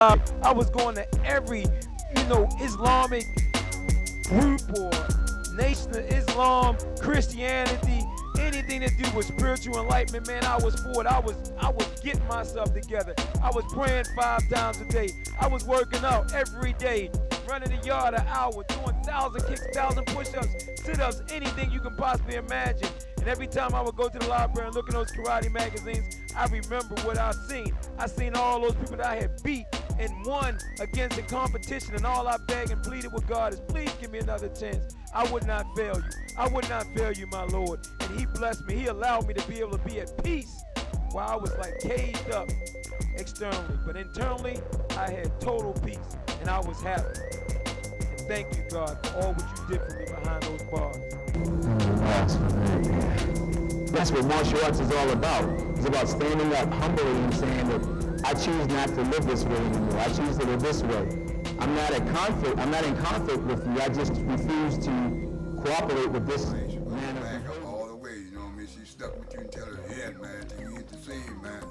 I was going to every, Islamic group or Nation of Islam, Christianity, anything to do with spiritual enlightenment, man, I was for it. I was getting myself together. I was praying 5 times a day. I was working out every day, running the yard an hour, doing 1,000 kicks, 1,000 push-ups, sit-ups, anything you can possibly imagine. And every time I would go to the library and look at those karate magazines, I remember what I seen. I seen all those people that I had beat and won against in competition, and all I begged and pleaded with God is, please give me another chance. I would not fail you. I would not fail you, my Lord. And he blessed me. He allowed me to be able to be at peace while I was like caged up externally. But internally, I had total peace, and I was happy. And thank you, God, for all what you did for me behind those bars. That's what martial arts is all about. It's about standing up humbly and saying that I choose not to live this way anymore. I choose to live this way. I'm not in conflict with you. I just refuse to cooperate with this man. Back up all the way, you know what I mean? She stuck with you until the end, man, until you hit the scene, man.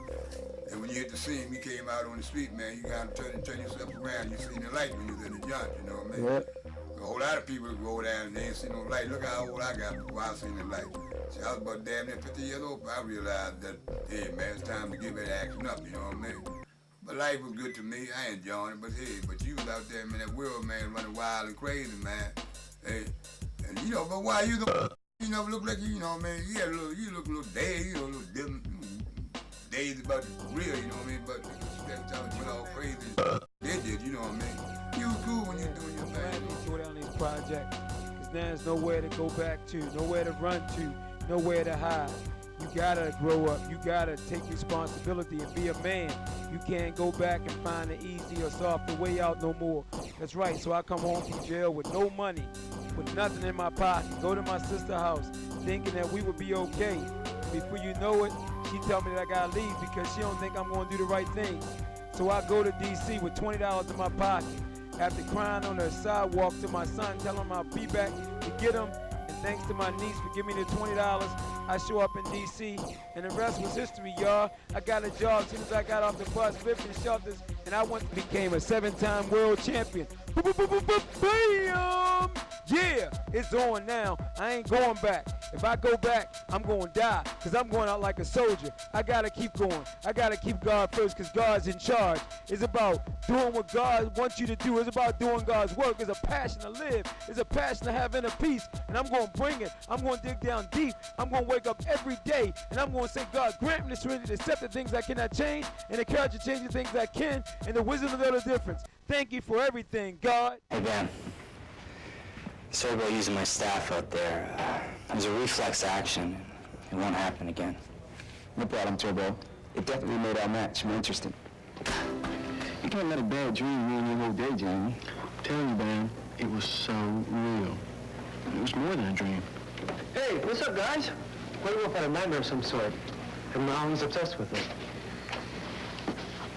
And when you hit the scene, you came out on the street, man, you gotta turn yourself around. You seen the light when you was in the junk, you know what I mean? Yep. A whole lot of people go down and they ain't seen no light. Look how old I got before I seen the light. See, I was about damn near 50 years old, but I realized that, hey, man, it's time to give it action up, you know what I mean? But life was good to me. I enjoyed it, but hey, but you was out there, man, that world, man, running wild and crazy, man. Hey, and you know, but why you never look like you know what I mean? You look a little dazed, a little different, dazed about the real, you know what I mean? But that's how you all crazy. They did, you know what I mean? You was cool when you doing your thing. Go down this project, because there's nowhere to go back to, nowhere to run to, nowhere to hide. You gotta grow up. You gotta take responsibility and be a man. You can't go back and find the easy or softer way out no more. That's right. So I come home from jail with no money, with nothing in my pocket. Go to my sister's house, thinking that we would be okay. Before you know it, she tell me that I gotta leave because she don't think I'm gonna do the right thing. So I go to D.C. with $20 in my pocket. After crying on the sidewalk to my son, telling him I'll be back to get him. And thanks to my niece for giving me the $20, I show up in D.C., and the rest was history, y'all. I got a job as soon as I got off the bus, lifting shelters, and I became a 7-time world champion. Bam! Yeah, it's on now. I ain't going back. If I go back, I'm going to die, because I'm going out like a soldier. I got to keep going. I got to keep God first, because God's in charge. It's about doing what God wants you to do. It's about doing God's work. It's a passion to live. It's a passion to have inner peace, and I'm going to bring it. I'm going to dig down deep. I'm going to wake up every day, and I'm going to say, God, grant me the serenity to accept the things I cannot change, and the courage to change the things I can, and the wisdom to know the difference. Thank you for everything, God. Hey, Ben. Sorry about using my staff out there. It was a reflex action. It won't happen again. No problem, Turbo. It definitely made our match more interesting. You can't let a bad dream ruin your whole day, Jamie. I'm telling you, man, it was so real. It was more than a dream. Hey, what's up, guys? What if I had a nightmare of some sort? I'm always obsessed with it.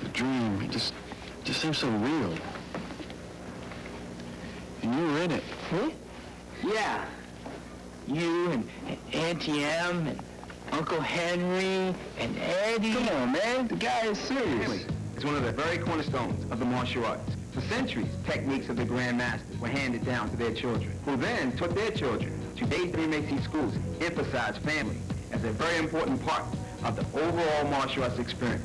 The dream, it just seemed so real. And you were in it. Me? Yeah. You and Auntie Em and Uncle Henry and Eddie. Come on, man. The guy is serious. It's one of the very cornerstones of the martial arts. For centuries, techniques of the Grand Masters were handed down to their children, who then taught their children. Today's BMAC schools emphasize family as a very important part of the overall martial arts experience.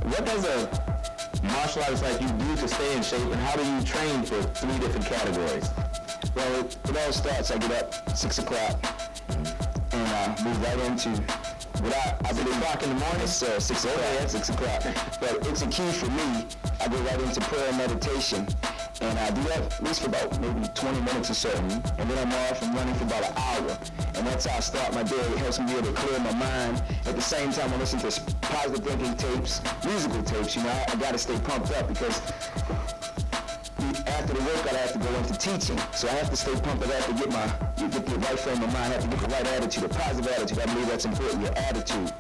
What does a martial artist like you do to stay in shape, and how do you train for 3 different categories? Well, it all starts, I get up 6 o'clock and move right into what I believe. 6 o'clock in the morning? It's 6 o'clock. Yeah. 6 o'clock. But it's a key for me. I go right into prayer and meditation. And I do that at least for about maybe 20 minutes or so. And then I'm off and running for about an hour. And that's how I start my day. It helps me be able to clear my mind. At the same time, I listen to positive thinking tapes, musical tapes. You know, I got to stay pumped up because after the workout, I have to go into teaching. So I have to stay pumped up to get the right frame of mind. I have to get the right attitude, a positive attitude. I believe that's important, your attitude.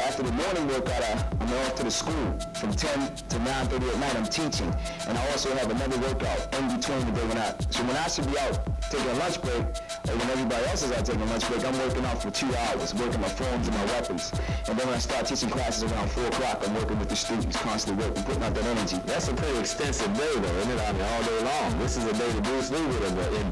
After the morning workout, I'm off to the school. From 10 to 9:30 at night, I'm teaching. And I also have another workout in between the day so when I should be out taking a lunch break, or when everybody else is out taking a lunch break, I'm working out for 2 hours, working my forms and my weapons. And then when I start teaching classes around 4 o'clock, I'm working with the students, constantly working, putting out that energy. That's a pretty extensive day, though, isn't it? I mean, all day long. This is a day to Bruce Lee with him.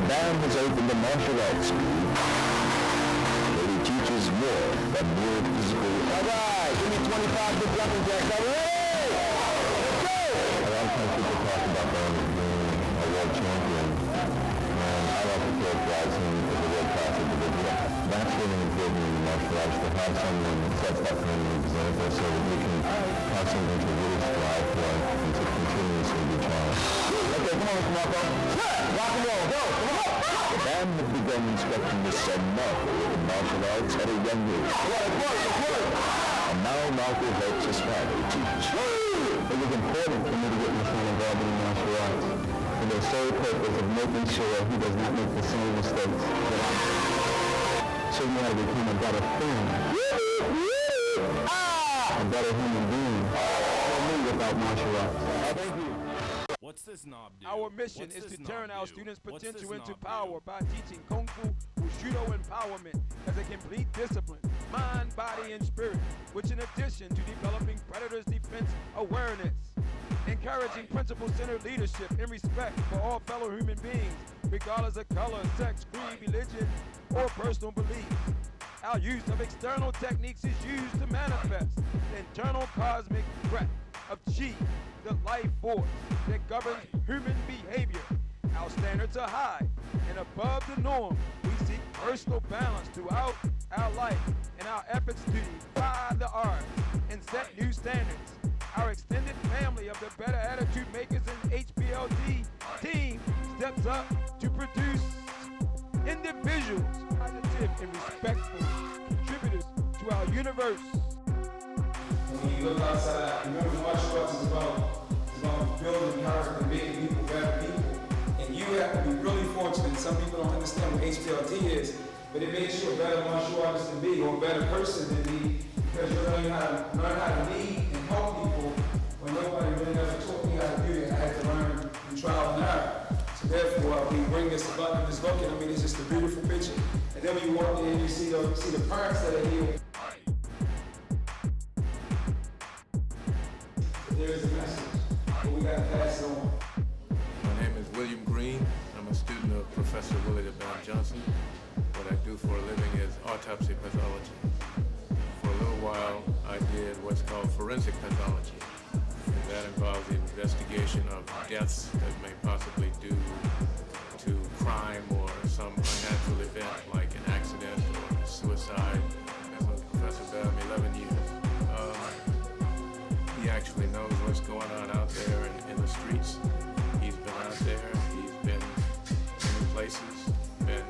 Band has opened a martial arts school where he teaches more than mere physical. All right, give me 25 big jumping jacks. All right, let's go! A lot of times people talk about them being a world champion, and I like to characterize him as a world-class individual. That's really important in martial arts, to have someone that sets that kind of example so that we can have something to really strive for and to continuously be challenged. Okay, come on, Marco. Rock and roll, go! Come on! The band had begun instructing the son Marco in martial arts at a young age. And now Marco helps his father teach. It was important for me to get my son involved in martial arts for the sole purpose of making sure he does not make the same mistakes that I made. So he had to become a better friend. A better human being. For me without martial arts. Thank you. What's this knob do? Our mission is to turn our students' potential into power by teaching Kung Fu Bushido empowerment as a complete discipline, mind, body, and spirit, which in addition to developing predators defense awareness, encouraging principle-centered leadership and respect for all fellow human beings, regardless of color, sex, creed, religion, or personal beliefs. Our use of external techniques is used to manifest the internal cosmic breath of Chi, the life force that governs human behavior. Our standards are high and above the norm. We seek personal balance throughout our life in our efforts to defy the odds and set new standards. Our extended family of the Better Attitude Makers and HPLD team steps up to produce individuals, positive and respectful contributors to our universe. When you look outside, remember martial arts is about building character, making people better people. And you have to be really fortunate. Some people don't understand what HPLT is, but it makes you a better martial artist than me, or a better person than me, because you learn how to lead and help people when nobody really never taught me how to do that. I had to learn through trial and error. So therefore, we bring this about and just looking. I mean, it's just a beautiful picture. And then when you walk in, you see the parents that are here. There is a message, but we gotta pass it on. My name is William Green. I'm a student of Professor Willie Johnson. What I do for a living is autopsy pathology. For a little while, I did what's called forensic pathology. And that involves the investigation of deaths that may possibly due to crime or some unnatural event like an accident or suicide. I've been with Professor Bam 11 years. He actually knows what's going on out there in the streets. He's been out there, he's been many places, been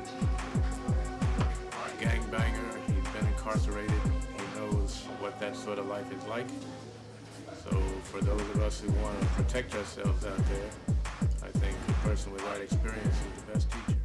a gangbanger, he's been incarcerated. He knows what that sort of life is like. So for those of us who want to protect ourselves out there, I think a person with right experience is the best teacher.